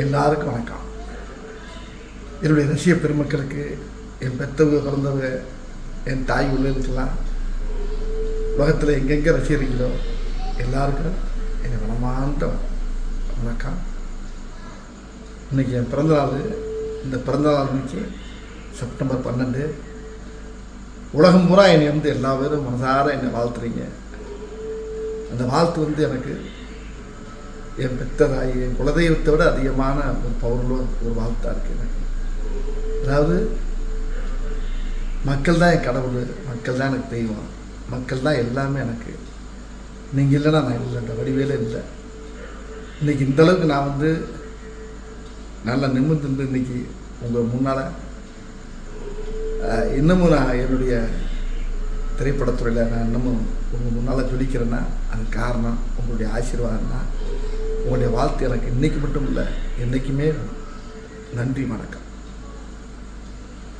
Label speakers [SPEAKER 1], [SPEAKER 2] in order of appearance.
[SPEAKER 1] எல்லாருக்கும் வணக்கம். என்னுடைய ரசிக பெருமக்களுக்கு, என் பெற்றவங்க பிறந்தவங்க, என் தாய் உள்ளதுக்கெல்லாம் உலகத்தில் எங்கெங்கே ரசிகர்களோ எல்லாருக்கும் என்னை மனமார்ந்த வணக்கம். இன்றைக்கி என் பிறந்தநாள். இந்த பிறந்தநாள் அன்றைக்கி செப்டம்பர் 12 உலகம் பூரா என்னை எல்லா பேரும் மனசார என்னை வாழ்த்துறீங்க. அந்த வாழ்த்து எனக்கு என் பெத்த தாய், என் குலதெய்வத்தை விட அதிகமான ஒரு பவர்ல ஒரு வாழ்த்தாக இருக்குது எனக்கு. அதாவது மக்கள் தான் என் கடவுள், மக்கள் தான் எனக்கு தெய்வம், மக்கள் தான் எல்லாமே எனக்கு. நீங்கள் இல்லைன்னா நான் இல்லை, இந்த வடிவேலே இல்லை. இன்றைக்கி இந்தளவுக்கு நான் நல்லா நிமிர்ந்து இன்றைக்கி உங்கள் முன்னால் இன்னமும் நான் என்னுடைய திரைப்படத்துறையில் நான் இன்னமும் உங்கள் முன்னால் ஜொலிக்கிறேன்னா அது காரணம் உங்களுடைய ஆசீர்வாதம் தான். உங்களுடைய வாழ்த்து எனக்கு இன்றைக்கி மட்டும் இல்லை, என்றைக்குமே. நன்றி, வணக்கம்.